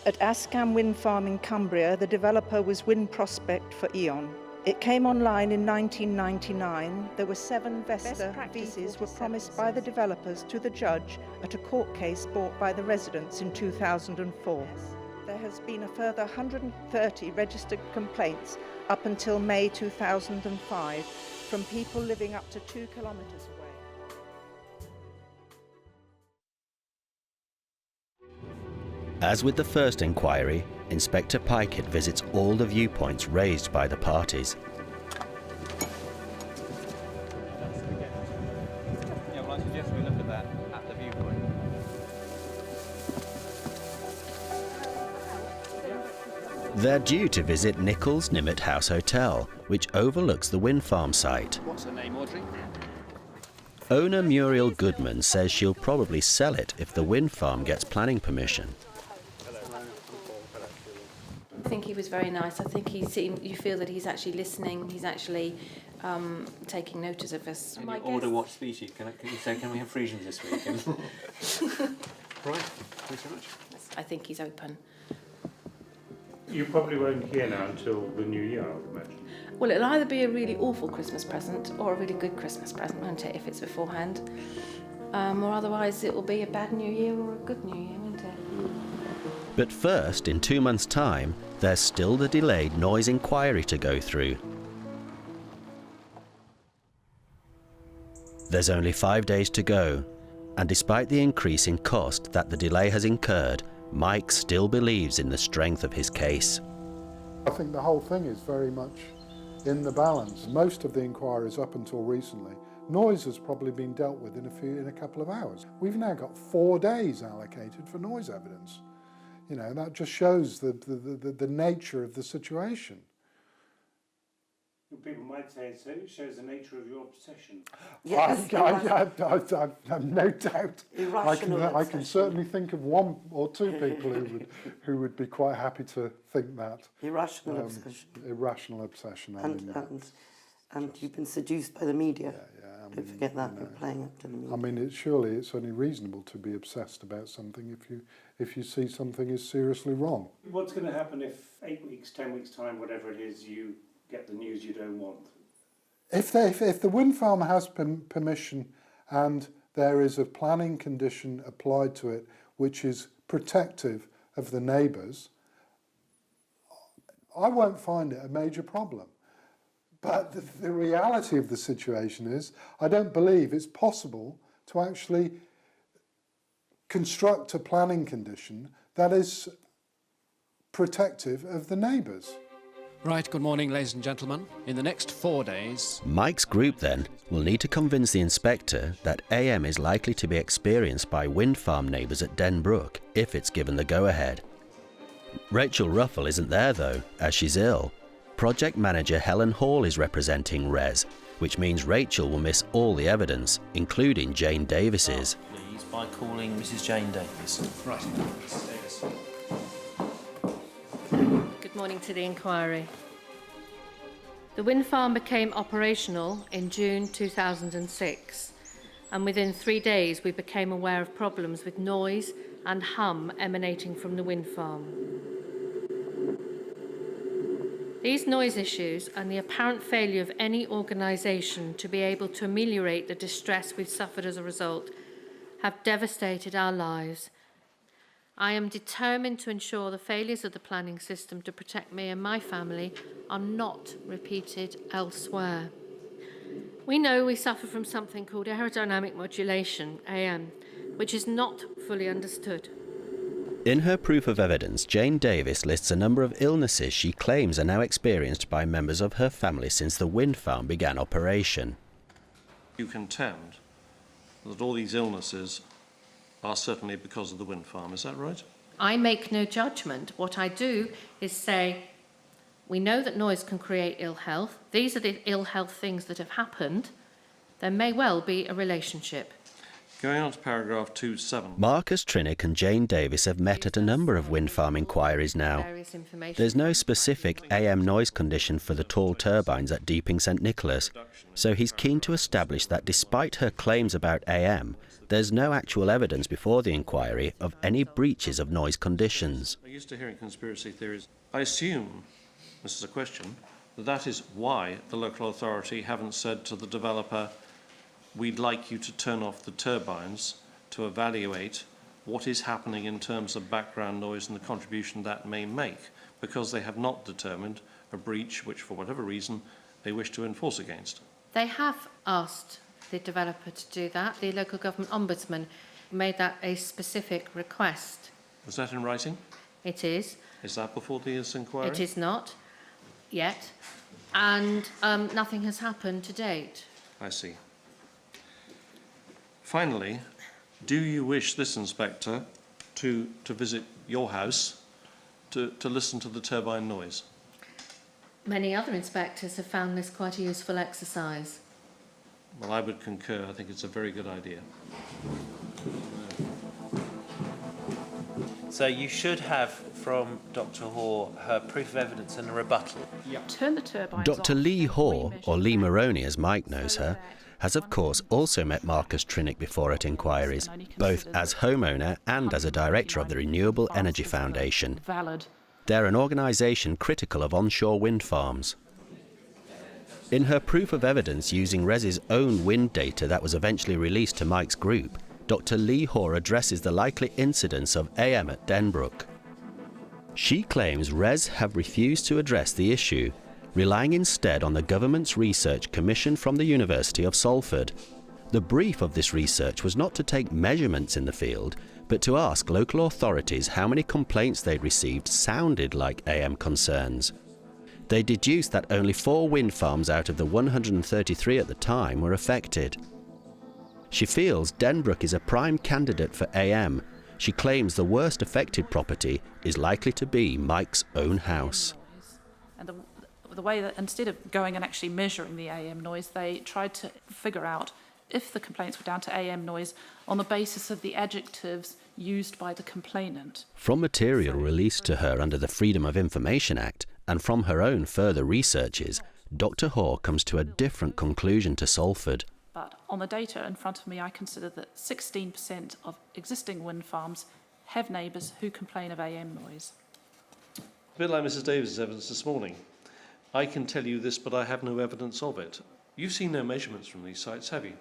At Askham Wind Farm in Cumbria, the developer was Wind Prospect for E.ON. It came online in 1999. There were 7 Vesta visas were promised by the developers to the judge at a court case brought by the residents in 2004. There has been a further 130 registered complaints up until May 2005 from people living up to 2 kilometres away. As with the first inquiry, Inspector Pikett visits all the viewpoints raised by the parties. Yeah, well, I suggest we look at that at the viewpoint. They're due to visit Nichols Nimmet House Hotel, which overlooks the wind farm site. What's her name, Audrey? Owner Muriel Goodman says she'll probably sell it if the wind farm gets planning permission. I think he was very nice. I think you feel that he's actually listening, he's actually taking notice of us. Can you order what species? Can you say, can we have Frisians this week? Right, thanks so much. I think he's open. You probably won't hear now until the new year, I would imagine. Well, it'll either be a really awful Christmas present or a really good Christmas present, won't it, if it's beforehand? Or otherwise it will be a bad New Year or a good New Year, won't it? But first, in 2 months' time, there's still the delayed noise inquiry to go through. There's only 5 days to go, and despite the increase in cost that the delay has incurred, Mike still believes in the strength of his case. I think the whole thing is very much in the balance. Most of the inquiries up until recently, noise has probably been dealt with in a couple of hours. We've now got 4 days allocated for noise evidence. That just shows the nature of the situation. People might say it shows the nature of your obsession. Yes, I've no doubt. I can certainly think of 1 or 2 people who would be quite happy to think that. Irrational obsession. Irrational obsession. And you've been seduced by the media. Don't forget that. You're playing up to the media. I mean, surely it's only reasonable to be obsessed about something if you see something is seriously wrong. What's going to happen if 8 weeks, 10 weeks' time, whatever it is, you get the news you don't want? If the wind farm has permission and there is a planning condition applied to it which is protective of the neighbours, I won't find it a major problem. But the reality of the situation is, I don't believe it's possible to actually construct a planning condition that is protective of the neighbours. Right, good morning, ladies and gentlemen. In the next 4 days... Mike's group, then, will need to convince the inspector that AM is likely to be experienced by wind farm neighbours at Den Brook if it's given the go-ahead. Rachel Ruffle isn't there, though, as she's ill. Project manager Helen Hall is representing RES, which means Rachel will miss all the evidence, including Jane Davis's. Please, by calling Mrs. Jane Davis. Right, Mrs. Davis. Good morning to the inquiry. The wind farm became operational in June 2006, and within 3 days we became aware of problems with noise and hum emanating from the wind farm. These noise issues and the apparent failure of any organisation to be able to ameliorate the distress we've suffered as a result have devastated our lives. I am determined to ensure the failures of the planning system to protect me and my family are not repeated elsewhere. We know we suffer from something called aerodynamic modulation, AM, which is not fully understood. In her proof of evidence, Jane Davis lists a number of illnesses she claims are now experienced by members of her family since the wind farm began operation. You contend that all these illnesses are certainly because of the wind farm, is that right? I make no judgment. What I do is say, we know that noise can create ill health. These are the ill health things that have happened. There may well be a relationship. Going on to paragraph 2.7. Marcus Trinick and Jane Davis have met at a number of wind farm inquiries now. There's no specific AM noise condition for the tall turbines at Deeping St Nicholas, so he's keen to establish that despite her claims about AM, there's no actual evidence before the inquiry of any breaches of noise conditions. I'm used to hearing conspiracy theories. I assume, this is a question, that is why the local authority haven't said to the developer, we'd like you to turn off the turbines to evaluate what is happening in terms of background noise and the contribution that may make, because they have not determined a breach which, for whatever reason, they wish to enforce against. They have asked the developer to do that. The local government ombudsman made that a specific request. Was that in writing? It is. Is that before this inquiry? It is not yet, and nothing has happened to date. I see. Finally, do you wish this inspector to visit your house to listen to the turbine noise? Many other inspectors have found this quite a useful exercise. Well, I would concur. I think it's a very good idea. So you should have from Dr. Hoare her proof of evidence and a rebuttal. Yep. Turn the turbines Dr. off Lee before you Hoare, measure or the Lee value. Maroney as Mike knows her, has of course also met Marcus Trinick before at inquiries, both as homeowner and as a director of the Renewable Energy Foundation. Valid. They're an organisation critical of onshore wind farms. In her proof of evidence using RES's own wind data that was eventually released to Mike's group, Dr. Lee Hoare addresses the likely incidence of AM at Den Brook. She claims RES have refused to address the issue, relying instead on the government's research commissioned from the University of Salford. The brief of this research was not to take measurements in the field, but to ask local authorities how many complaints they'd received sounded like AM concerns. They deduced that only 4 wind farms out of the 133 at the time were affected. She feels Den Brook is a prime candidate for AM. She claims the worst affected property is likely to be Mike's own house. And the way that instead of going and actually measuring the AM noise, they tried to figure out if the complaints were down to AM noise on the basis of the adjectives used by the complainant. From material released to her under the Freedom of Information Act, and from her own further researches, Dr. Hoare comes to a different conclusion to Salford. But on the data in front of me, I consider that 16% of existing wind farms have neighbours who complain of AM noise. A bit like Mrs. Davis' evidence this morning. I can tell you this, but I have no evidence of it. You've seen no measurements from these sites, have you?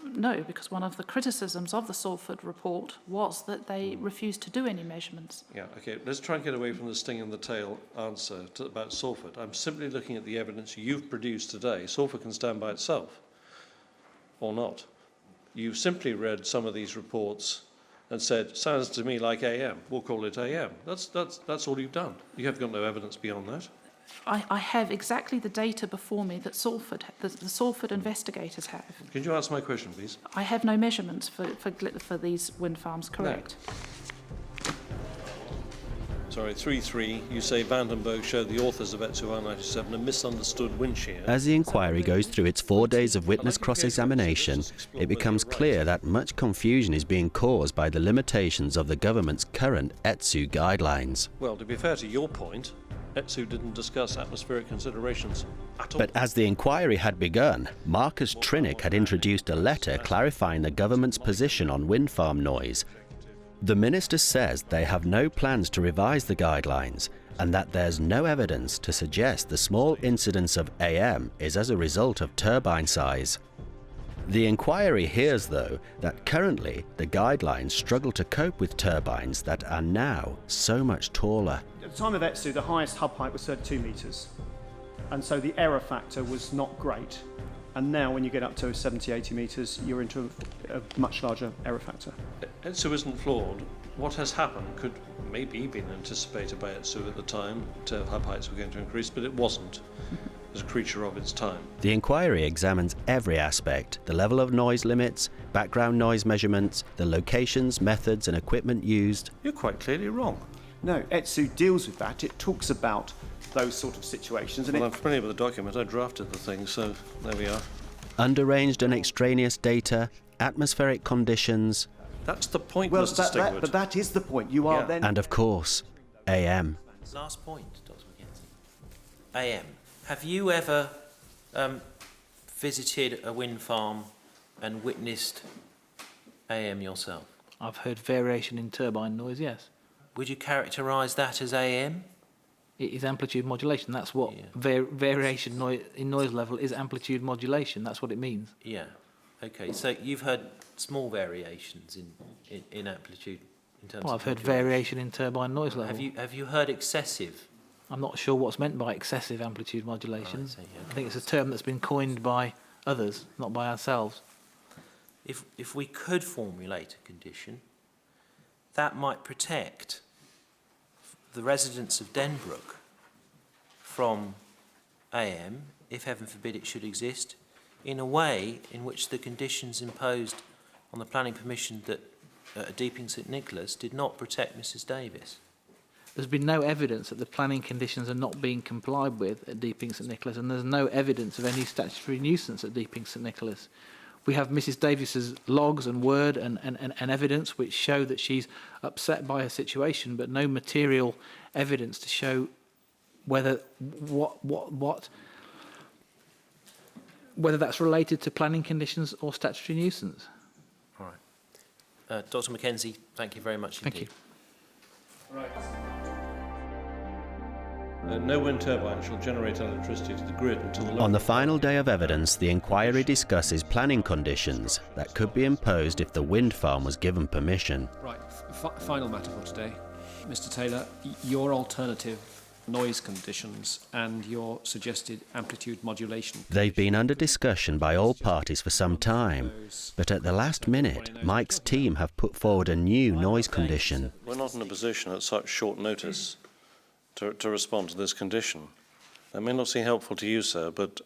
No, because one of the criticisms of the Salford report was that they refused to do any measurements. Yeah, okay, let's try and get away from the sting in the tail answer about Salford. I'm simply looking at the evidence you've produced today. Salford can stand by itself, or not. You've simply read some of these reports and said, sounds to me like AM, we'll call it AM. That's all you've done. You have got no evidence beyond that. I have exactly the data before me that the Salford investigators have. Could you answer my question, please? I have no measurements for these wind farms, correct? No. Sorry, 3.3, you say Vandenberg showed the authors of ETSU R97 a misunderstood wind shear. As the inquiry goes through its 4 days of witness cross-examination, it becomes clear that much confusion is being caused by the limitations of the government's current ETSU guidelines. Well, to be fair to your point, ETSU didn't discuss atmospheric considerations at all. But as the inquiry had begun, Marcus Trinick had introduced a letter clarifying the government's position on wind farm noise. The minister says they have no plans to revise the guidelines and that there's no evidence to suggest the small incidence of AM is as a result of turbine size. The inquiry hears, though, that currently the guidelines struggle to cope with turbines that are now so much taller. At the time of ETSU, the highest hub height was 32 metres, and so the error factor was not great. And now when you get up to 70, 80 metres, you're into a much larger error factor. ETSU isn't flawed. What has happened could maybe been anticipated by ETSU at the time, hub heights were going to increase, but it wasn't. As a creature of its time. The inquiry examines every aspect: the level of noise limits, background noise measurements, the locations, methods and equipment used. You're quite clearly wrong. No, ETSU deals with that. It talks about those sort of situations. And well, I'm familiar with the document. I drafted the thing, so there we are. Underranged and extraneous data, atmospheric conditions. That's the point, well, Mr. Stigwood. But that is the point. You are then... And of course, AM. Last point, Dr. McKenzie. AM. Have you ever visited a wind farm and witnessed AM yourself? I've heard variation in turbine noise, yes. Would you characterise that as AM? It is amplitude modulation. That's what variation in noise level is, amplitude modulation. That's what it means. Yeah. Okay, so you've heard small variations in amplitude in terms of I've heard variation in turbine noise level. Have you heard excessive? I'm not sure what's meant by excessive amplitude modulation. I think it's a term that's been coined by others, not by ourselves. If we could formulate a condition, that might protect the residents of Den Brook from AM, if heaven forbid it should exist, in a way in which the conditions imposed on the planning permission at Deeping St Nicholas did not protect Mrs Davis. There's been no evidence that the planning conditions are not being complied with at Deeping St Nicholas, and there's no evidence of any statutory nuisance at Deeping St Nicholas. We have Mrs Davis's logs and word and evidence which show that she's upset by her situation, but no material evidence to show whether whether that's related to planning conditions or statutory nuisance. All right. Dr McKenzie, thank you very much indeed. Thank you. Right. No wind turbine shall generate electricity to the grid until the... On the final day of evidence, the inquiry discusses planning conditions that could be imposed if the wind farm was given permission. Right, final matter for today. Mr Taylor, your alternative noise conditions and your suggested amplitude modulation. They've been under discussion by all parties for some time, but at the last minute, Mike's team have put forward a new noise condition. We're not in a position at such short notice to respond to this condition. That may not seem helpful to you, sir, but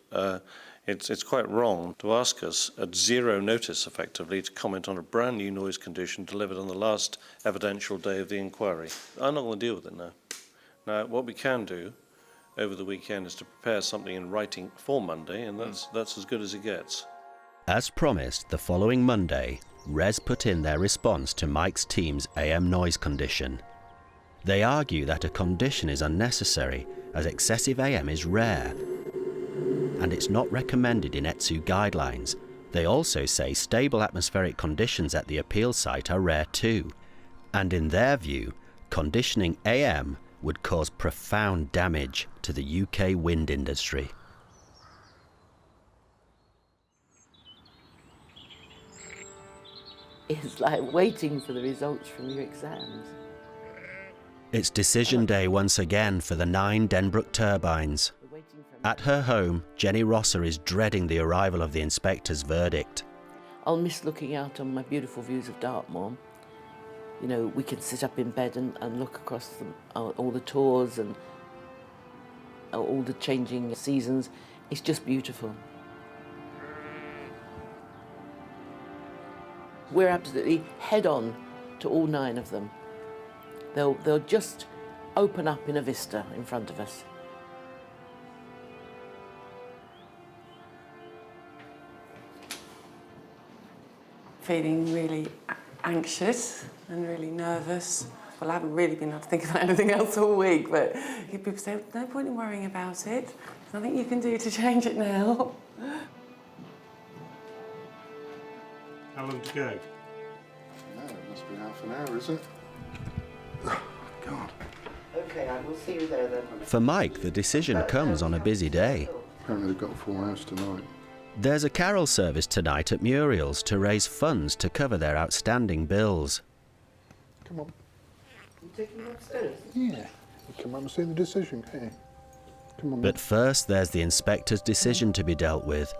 it's quite wrong to ask us at zero notice, effectively, to comment on a brand new noise condition delivered on the last evidential day of the inquiry. I'm not going to deal with it now. Now, what we can do over the weekend is to prepare something in writing for Monday, and that's as good as it gets. As promised, the following Monday, RES put in their response to Mike's team's AM noise condition. They argue that a condition is unnecessary, as excessive AM is rare, and it's not recommended in ETSU guidelines. They also say stable atmospheric conditions at the appeal site are rare too, and in their view, conditioning AM would cause profound damage to the UK wind industry. is like waiting for the results from your exams. It's decision day once again for the 9 Den Brook turbines. At her home, Jenny Rosser is dreading the arrival of the inspector's verdict. I'll miss looking out on my beautiful views of Dartmoor. You know, we can sit up in bed and look across all the tours and all the changing seasons. It's just beautiful. We're absolutely head on to all 9 of them. They'll just open up in a vista in front of us. Feeling really anxious and really nervous. Well, I haven't really been able to think about anything else all week, but people say, no point in worrying about it. There's nothing you can do to change it now. How long to go? No, it must be half an hour, is it? Oh, God. Okay, I will see you there then. For Mike, the decision comes on a busy day. Apparently they've got a full house tonight. There's a carol service tonight at Muriel's to raise funds to cover their outstanding bills. Come on. You taking them upstairs? Yeah. Come up and see the decision, can't you? Come on. But first, there's the inspector's decision to be dealt with.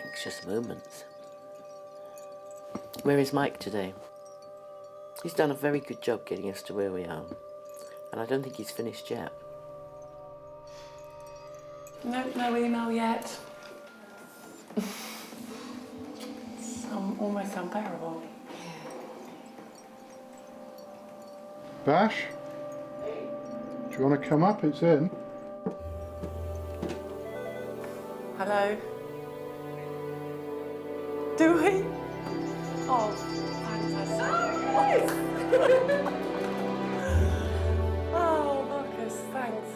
Anxious moments. Where is Mike today? He's done a very good job getting us to where we are, and I don't think he's finished yet. No email yet. It's almost unbearable. Bash? Do you want to come up? It's in. Hello? Do we? Oh, fantastic. Oh, Marcus, thanks.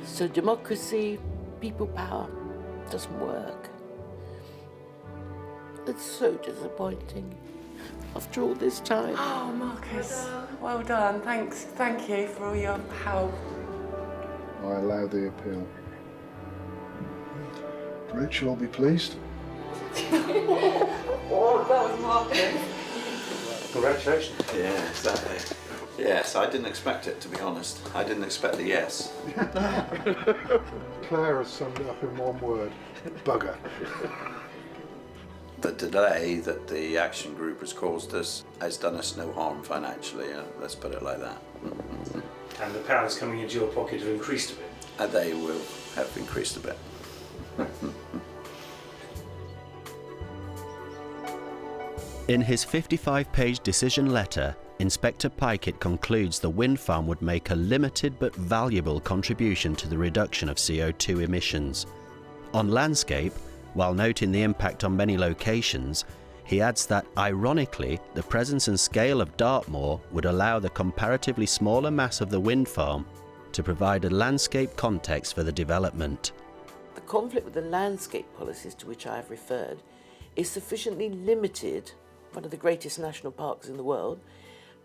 So democracy, people power, doesn't work. It's so disappointing after all this time. Oh, Marcus, well done. Thanks. Thank you for all your help. I allow the appeal. Rachel will be pleased. Oh, that was Marcus. Congratulations. Yeah, exactly. Yes, I didn't expect it, to be honest. I didn't expect the yes. Claire has summed it up in one word. Bugger. The delay that the action group has caused us has done us no harm financially, let's put it like that. And the powers coming into your pocket have increased a bit. They will have increased a bit. In his 55-page decision letter, Inspector Pikett concludes the wind farm would make a limited but valuable contribution to the reduction of CO2 emissions. On landscape, while noting the impact on many locations, he adds that, ironically, the presence and scale of Dartmoor would allow the comparatively smaller mass of the wind farm to provide a landscape context for the development. The conflict with the landscape policies to which I have referred is sufficiently limited, one of the greatest national parks in the world,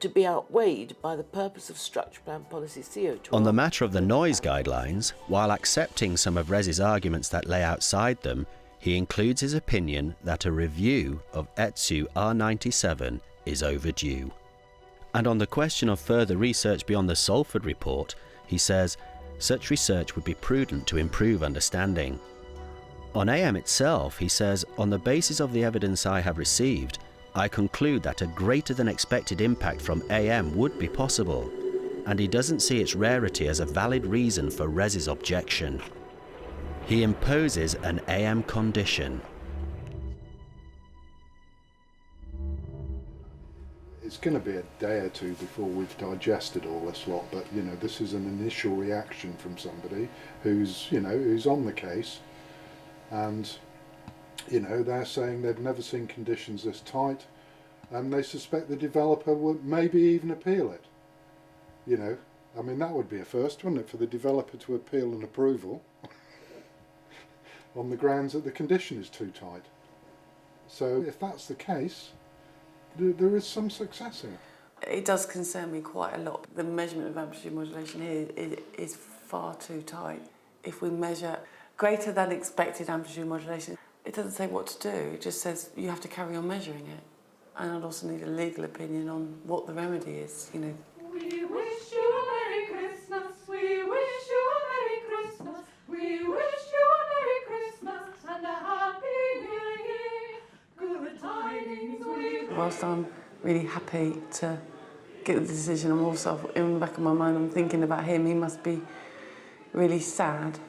to be outweighed by the purpose of structure plan policy CO2. On the matter of the noise guidelines, while accepting some of Res's arguments that lay outside them, he includes his opinion that a review of ETSU R97 is overdue. And on the question of further research beyond the Salford report, he says, such research would be prudent to improve understanding. On AM itself, he says, on the basis of the evidence I have received, I conclude that a greater than expected impact from AM would be possible, and he doesn't see its rarity as a valid reason for Res's objection. He imposes an AM condition. It's going to be a day or two before we've digested all this lot, but you know, this is an initial reaction from somebody who's, you know, who's on the case, and you know, they're saying they've never seen conditions this tight, and they suspect the developer would maybe even appeal it. You know, I mean, that would be a first, wouldn't it, for the developer to appeal an approval? on the grounds that the condition is too tight. So if that's the case, there is some success here. It does concern me quite a lot. The measurement of amplitude modulation here is far too tight. If we measure greater than expected amplitude modulation, it doesn't say what to do, it just says you have to carry on measuring it. And I'd also need a legal opinion on what the remedy is, you know. We wish you a Merry Christmas, we wish you a Merry Christmas, we wish you a Merry Christmas and a Happy New Year. Good tidings we bring. Whilst I'm really happy to get the decision, I'm also, in the back of my mind, I'm thinking about him. He must be really sad.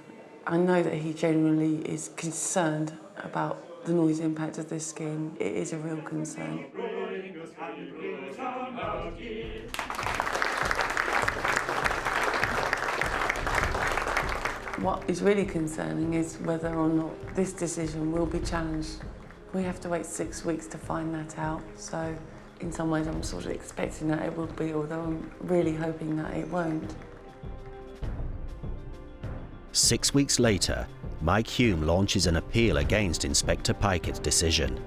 I know that he genuinely is concerned about the noise impact of this scheme. It is a real concern. What is really concerning is whether or not this decision will be challenged. We have to wait 6 weeks to find that out, so in some ways I'm sort of expecting that it will be, although I'm really hoping that it won't. 6 weeks later, Mike Hulme launches an appeal against Inspector Pikett's decision.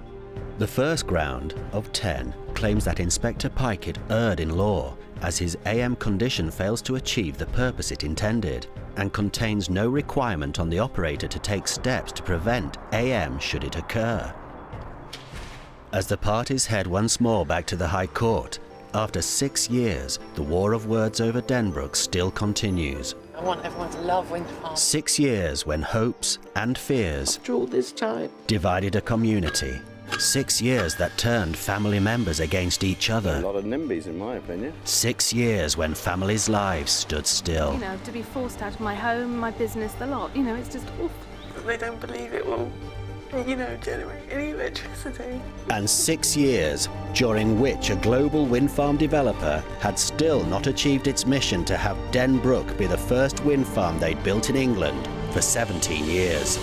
The first ground, of 10, claims that Inspector Pikett erred in law, as his AM condition fails to achieve the purpose it intended, and contains no requirement on the operator to take steps to prevent AM should it occur. As the parties head once more back to the High Court, after 6 years, the war of words over Den Brook still continues. I want everyone to love Windfarm. 6 years when hopes and fears After all this time. divided a community. 6 years that turned family members against each other. A lot of NIMBYs, in my opinion. 6 years when families' lives stood still. You know, to be forced out of my home, my business, the lot, you know, it's just awful. They don't believe it will, you know, generate any electricity. And 6 years during which a global wind farm developer had still not achieved its mission to have Den Brook be the first wind farm they'd built in England for 17 years.